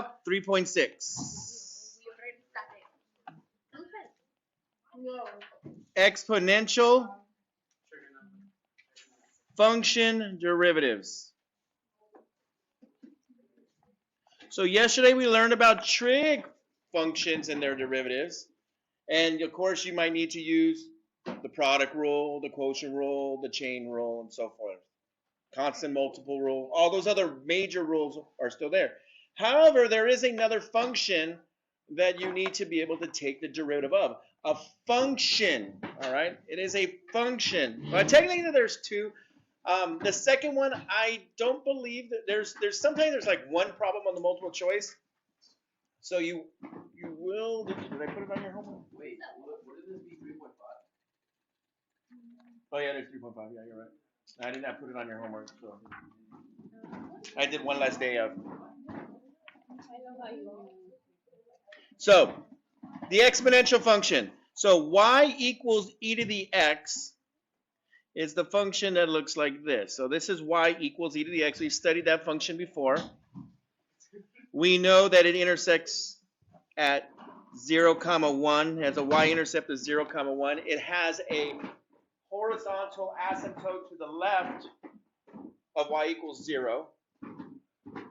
3.6. Exponential function derivatives. So yesterday we learned about trig functions and their derivatives. And of course you might need to use the product rule, the quotient rule, the chain rule, and so forth. Constant multiple rule. All those other major rules are still there. However, there is another function that you need to be able to take the derivative of. A function, all right? It is a function. But technically there's two. The second one, I don't believe that there's sometimes there's like one problem on the multiple choice. So you will, did I put it on your homework? Wait, what did this be 3.5? Oh yeah, there's 3.5, yeah, you're right. I did not put it on your homework, so I did one last day of. So the exponential function. So y equals e to the x is the function that looks like this. So this is y equals e to the x. We've studied that function before. We know that it intersects at 0, 1, has a y-intercept of 0, 1. It has a horizontal asymptote to the left of y equals 0.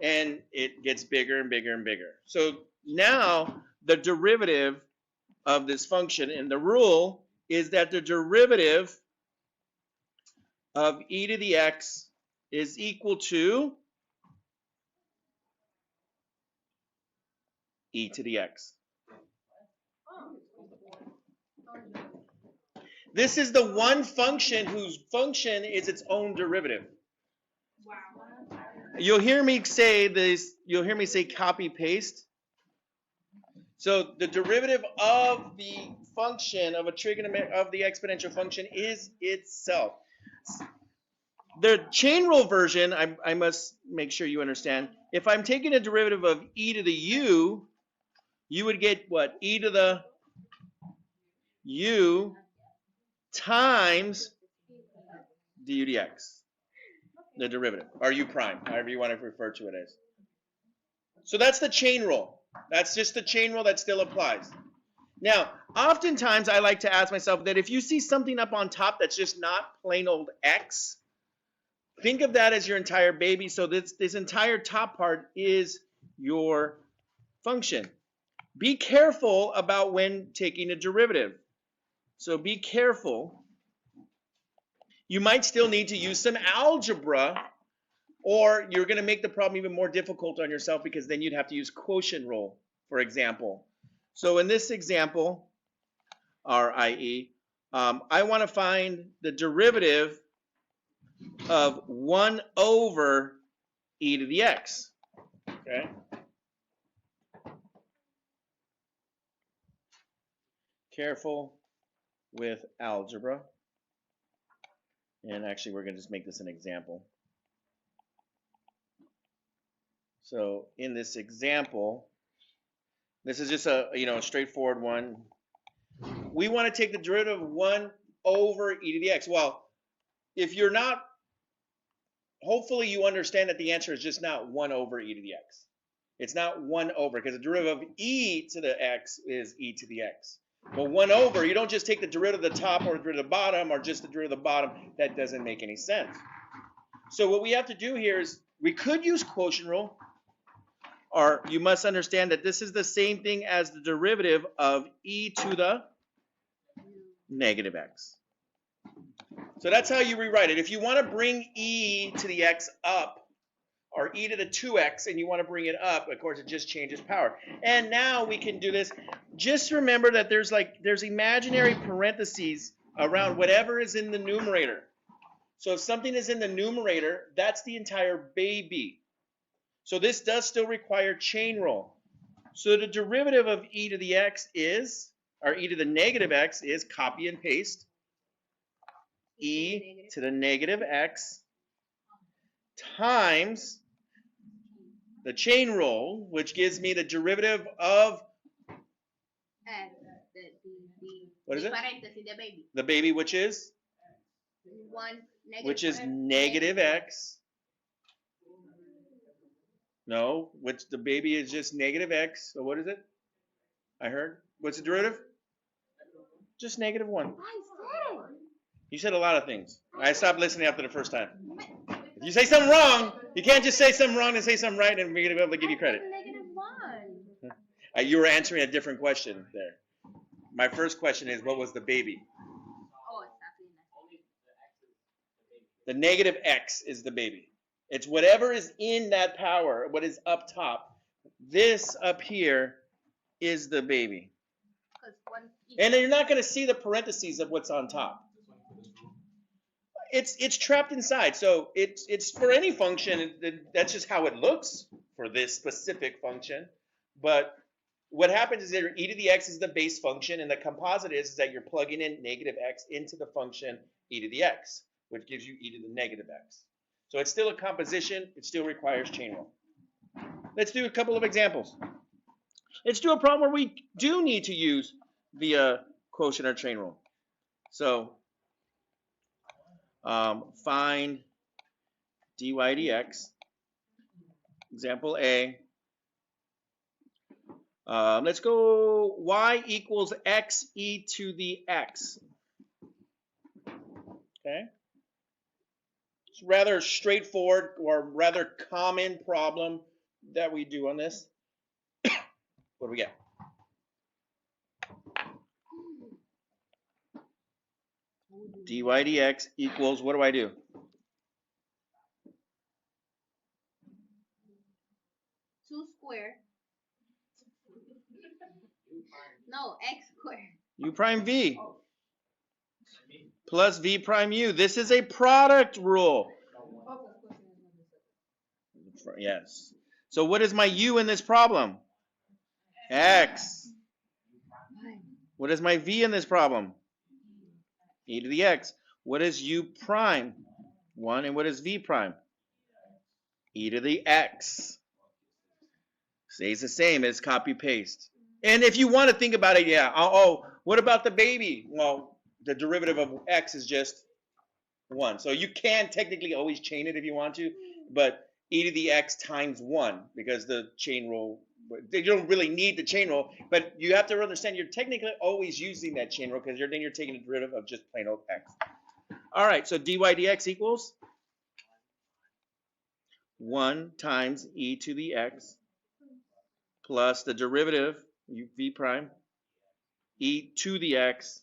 And it gets bigger and bigger and bigger. So now the derivative of this function, and the rule is that the derivative of e to the x is equal to e to the x. This is the one function whose function is its own derivative. Wow. You'll hear me say this, you'll hear me say copy paste. So the derivative of the function of a trigonometric of the exponential function is itself. The chain rule version, I must make sure you understand. If I'm taking a derivative of e to the u, you would get what? E to the u times du dx, the derivative, or u prime, however you want to refer to it as. So that's the chain rule. That's just the chain rule that still applies. Now, oftentimes I like to ask myself that if you see something up on top that's just not plain old x, think of that as your entire baby. So this entire top part is your function. Be careful about when taking a derivative. So be careful. You might still need to use some algebra, or you're going to make the problem even more difficult on yourself because then you'd have to use quotient rule, for example. So in this example, i.e., I want to find the derivative of 1 over e to the x. Okay? Careful with algebra. And actually, we're going to just make this an example. So in this example, this is just a straightforward one. We want to take the derivative of 1 over e to the x. Well, if you're not, hopefully you understand that the answer is just not 1 over e to the x. It's not 1 over, because the derivative of e to the x is e to the x. But 1 over, you don't just take the derivative of the top or the derivative of the bottom or just the derivative of the bottom. That doesn't make any sense. So what we have to do here is we could use quotient rule, or you must understand that this is the same thing as the derivative of e to the negative x. So that's how you rewrite it. If you want to bring e to the x up, or e to the 2x, and you want to bring it up, of course, it just changes power. And now we can do this. Just remember that there's imaginary parentheses around whatever is in the numerator. So if something is in the numerator, that's the entire baby. So this does still require chain rule. So the derivative of e to the x is, or e to the negative x is, copy and paste, e to the negative x times the chain rule, which gives me the derivative of, what is it? The baby. The baby, which is? Which is negative x No, which the baby is just negative x. So what is it? I heard. What's the derivative? Just negative 1. You said a lot of things. I stopped listening after the first time. If you say something wrong, you can't just say something wrong and say something right and we're going to be able to give you credit. You were answering a different question there. My first question is, what was the baby? The negative x is the baby. It's whatever is in that power, what is up top. This up here is the baby. And then you're not going to see the parentheses of what's on top. It's trapped inside. So it's for any function. That's just how it looks for this specific function. But what happens is that e to the x is the base function, and the composite is that you're plugging in negative x into the function e to the x, which gives you e to the negative x. So it's still a composition. It still requires chain rule. Let's do a couple of examples. Let's do a problem where we do need to use the quotient or chain rule. So find dy dx. Example A. Let's go y equals x e to the x. Okay. It's rather straightforward or rather common problem that we do on this. What do we get? Dy dx equals, what do I do? Two squared. No, x squared. U prime v plus v prime u. This is a product rule. Yes. So what is my u in this problem? X. What is my v in this problem? E to the x. What is u prime? 1. And what is v prime? E to the x. Stays the same as copy paste. And if you want to think about it, yeah. Oh, what about the baby? Well, the derivative of x is just 1. So you can technically always chain it if you want to, but e to the x times 1 because the chain rule, you don't really need the chain rule, but you have to understand you're technically always using that chain rule because then you're taking the derivative of just plain old x. All right, so dy dx equals 1 times e to the x plus the derivative, v prime, e to the x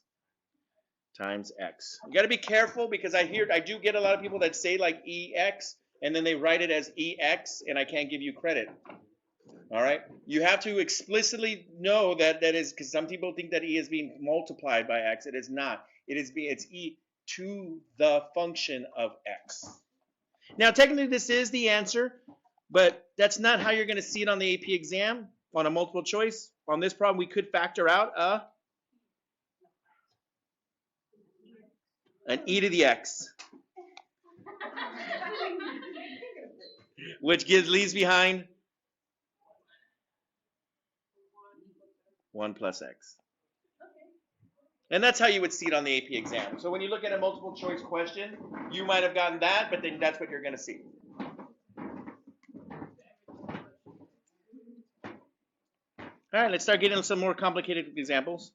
times x. You got to be careful because I do get a lot of people that say like ex and then they write it as ex and I can't give you credit. All right, you have to explicitly know that is because some people think that e is being multiplied by x. It is not. It's e to the function of x. Now technically this is the answer, but that's not how you're going to see it on the AP exam on a multiple choice. On this problem we could factor out an e to the x, which leaves behind 1 plus x. And that's how you would see it on the AP exam. So when you look at a multiple choice question, you might have gotten that, but then that's what you're going to see. All right, let's start getting some more complicated examples.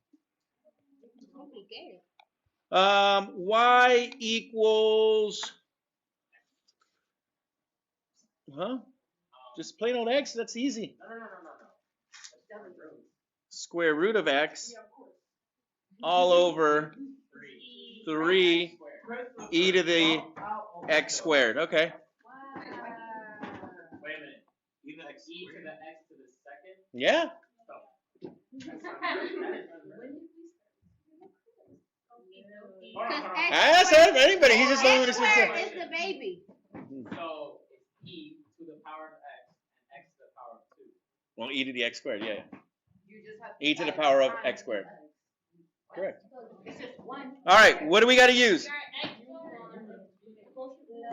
Y equals, just plain old x, that's easy. No. Square root of x all over 3 e to the x squared. Okay. Wait a minute. E to the x to the second? Yeah. That's anybody. He's just only X squared is the baby. So it's e to the power of x and x to the power of 2. Well, e to the x squared, yeah. You just have E to the power of x squared. Correct. It's just 1. All right, what do we got to use?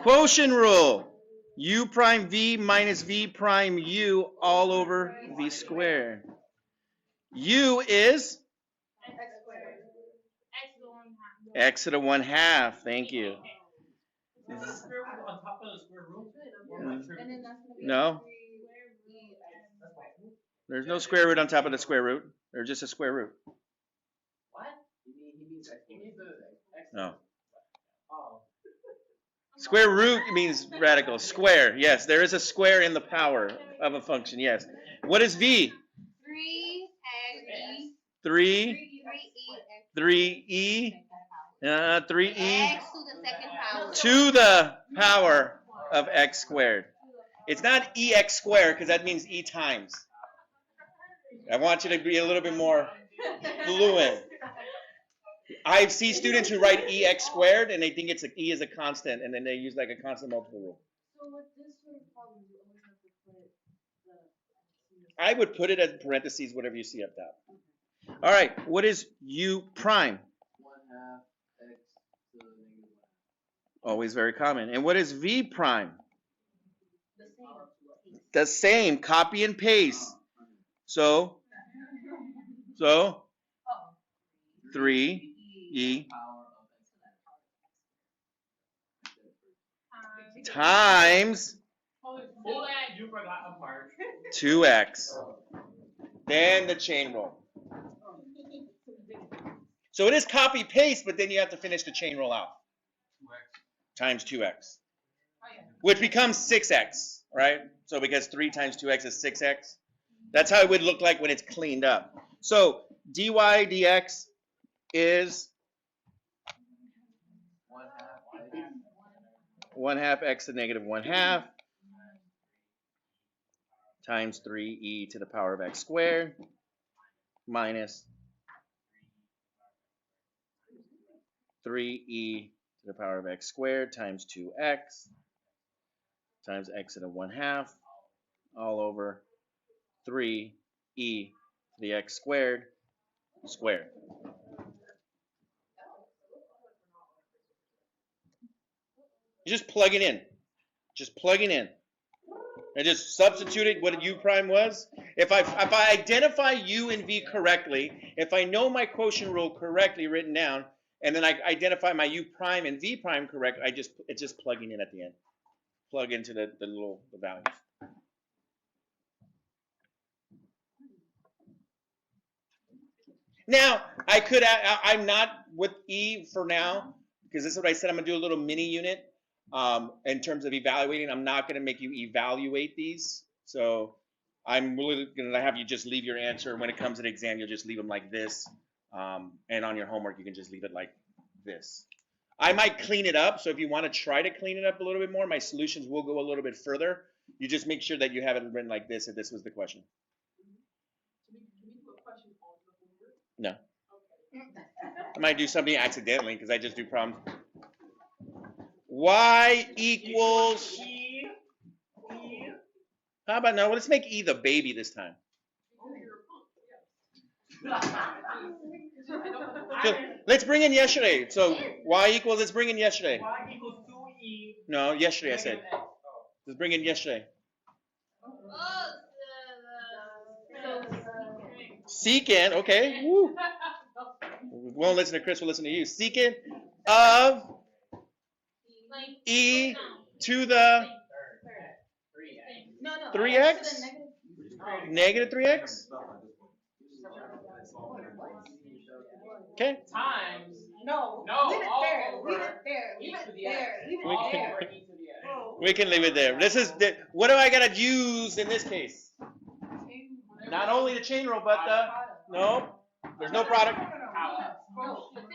Quotient rule. U prime v minus v prime u all over v squared. U is x to the 1/2. Thank you. Is the square root on top of the square root? No. There's no square root on top of the square root. There's just a square root. What? He means the x. No. Oh. Square root means radical. Square. Yes, there is a square in the power of a function. Yes. What is v? 3. 3e. 3e X to the second power. to the power of x squared. It's not ex squared because that means e times. I want you to be a little bit more fluent. I see students who write ex squared and they think it's e is a constant, and then they use like a constant multiple rule. So with this sort of problem, you always have to put the I would put it as parentheses, whatever you see up top. All right, what is u prime? 1/2 x to the negative 1. Always very common. And what is v prime? the same. The same. Copy and paste. So 3e Power of x. times You forgot a part. 2x. Then the chain rule. So it is copy paste, but then you have to finish the chain roll out. 2x. Times 2x. Which becomes 6x, right? So because 3 times 2x is 6x. That's how it would look like when it's cleaned up. So dy dx is 1/2 x to the negative 1/2 times 3e to the power of x squared minus 3e to the power of x squared times 2x times x to the 1/2 all over 3e to the x squared squared. You just plug it in. Just plug it in. I just substituted what u prime was. If I identify u and v correctly, if I know my quotient rule correctly written down, and then I identify my u prime and v prime correct, it's just plugging in at the end. Plug into the values. Now, I'm not with E for now, because this is what I said, I'm going to do a little mini unit in terms of evaluating. I'm not going to make you evaluate these. So I'm really going to have you just leave your answer. When it comes to the exam, you'll just leave them like this. And on your homework, you can just leave it like this. I might clean it up. So if you want to try to clean it up a little bit more, my solutions will go a little bit further. You just make sure that you have it written like this if this was the question. No. I might do something accidentally because I just do problems. Y equals. How about no? Let's make E the baby this time. So let's bring in yesterday. So Y equals, let's bring in yesterday. Y equals 2e. No, yesterday I said. Negative x. Let's bring in yesterday. Secant, okay. Woo. We won't listen to Chris, we'll listen to you. Secant of E to the 3x? Negative 3x? Okay. Times. No. No, Leave it all there. over Leave it there. Leave e to it the there. x. Leave it All there. over e to the x. We can leave it there. This is what do I gotta use in this case? Not only the chain rule, but the no. There's no product.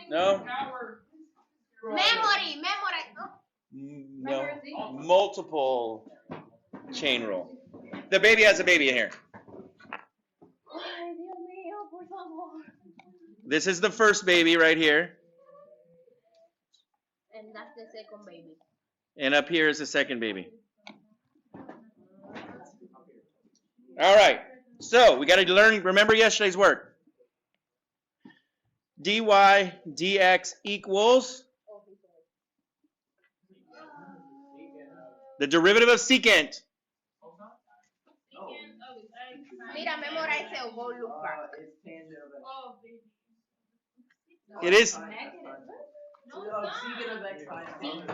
No. Memory. No. Multiple chain rule. The baby has a baby in here. This is the first baby right here. And that's the second baby. And up here is the second baby. All right. So we got to learn, remember yesterday's work. dy dx equals the derivative of secant. Mira, memorize it. Go look back. It's tangent of x. It is Secant of x times Secant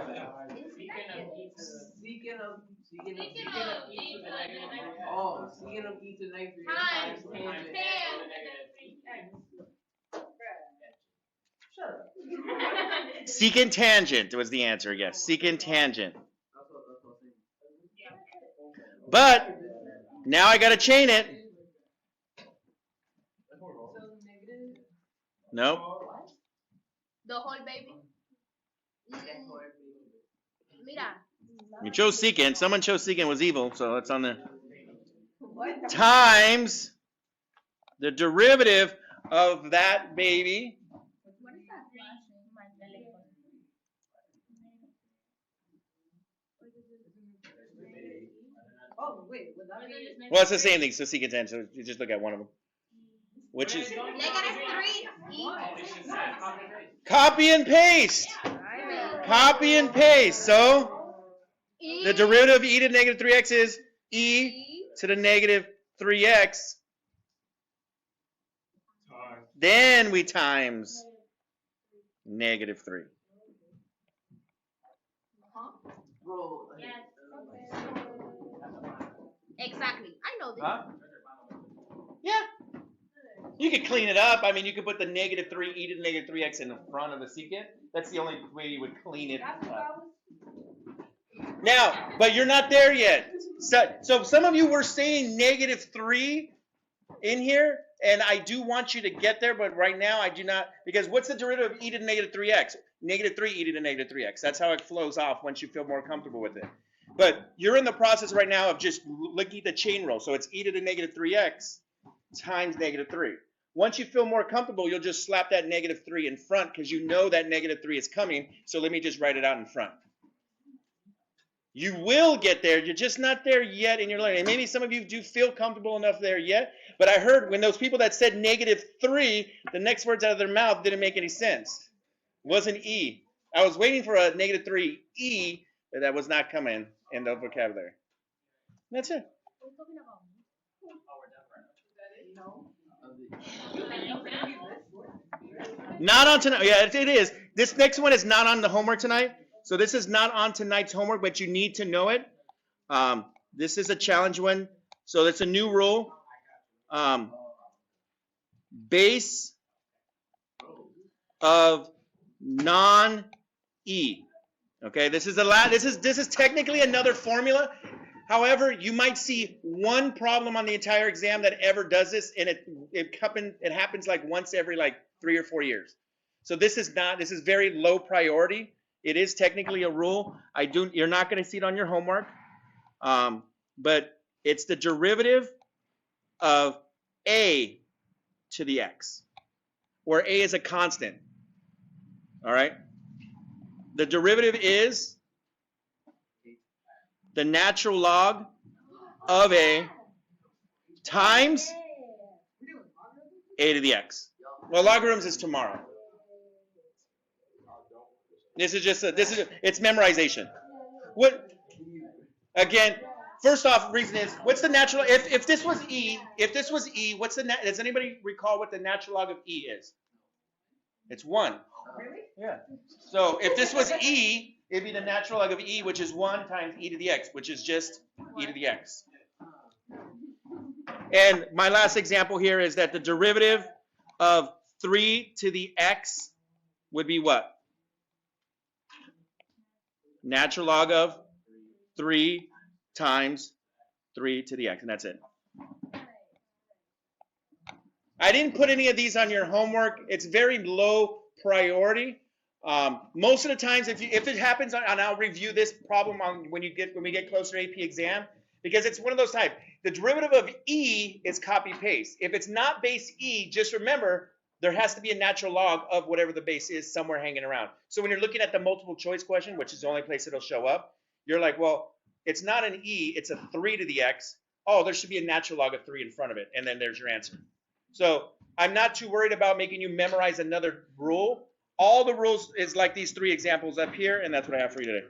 of secant of e to the negative oh, secant of e to the negative times tangent of the negative x. Shut up. Secant tangent was the answer, yes. Secant tangent. But now I got to chain it. Nope. The whole baby. Mira. You chose secant. Someone chose secant was evil, so that's on there. Times the derivative of that baby. What is that flashing? My telephone. Oh, wait, would that be? Well, it's the same thing. So secant tangent. So you just look at one of them, which is -3. copy and paste. Copy and paste. So the derivative of e to the negative 3x is e to the negative 3x. Then we times negative 3. Exactly. I know this. Huh? Yeah. You could clean it up. I mean, you could put the negative 3 e to the negative 3x in the front of the secant. That's the only way you would clean it up. Now, but you're not there yet. So some of you were saying negative 3 in here, and I do want you to get there, but right now I do not, because what's the derivative of e to the negative 3x? Negative 3 e to the negative 3x. That's how it flows off once you feel more comfortable with it. But you're in the process right now of just looking at the chain rule. So it's e to the negative 3x times negative 3. Once you feel more comfortable, you'll just slap that negative 3 in front because you know that negative 3 is coming. So let me just write it out in front. You will get there. You're just not there yet in your learning. And maybe some of you do feel comfortable enough there yet. But I heard when those people that said negative 3, the next words out of their mouth didn't make any sense. It wasn't e. I was waiting for a negative 3 e, but that was not coming in the vocabulary. That's it. Not on tonight. Yeah, it is. This next one is not on the homework tonight. So this is not on tonight's homework, but you need to know it. This is a challenge one. So that's a new rule. Base of non-E. Okay, this is technically another formula. However, you might see one problem on the entire exam that ever does this, and it happens like once every like 3 or 4 years. So this is very low priority. It is technically a rule. You're not going to see it on your homework, but it's the derivative of a to the x, where a is a constant. All right. The derivative is the natural log of a times a to the x. Well, logarithms is tomorrow. It's memorization. What? Again, first off, reason is what's the natural? If this was e, what's the does anybody recall what the natural log of e is? It's 1. Really? Yeah. So if this was e, it'd be the natural log of e, which is 1 times e to the x, which is just e to the x. And my last example here is that the derivative of 3 to the x would be what? Natural log of 3 times 3 to the x, and that's it. I didn't put any of these on your homework. It's very low priority. Most of the times, if it happens, and I'll review this problem when we get closer to AP exam, because it's one of those types. The derivative of e is copy paste. If it's not base e, just remember there has to be a natural log of whatever the base is somewhere hanging around. So when you're looking at the multiple choice question, which is the only place it'll show up, you're like, well, it's not an e, it's a 3 to the x. Oh, there should be a natural log of 3 in front of it, and then there's your answer. So I'm not too worried about making you memorize another rule. All the rules is like these 3 examples up here, and that's what I have for you today.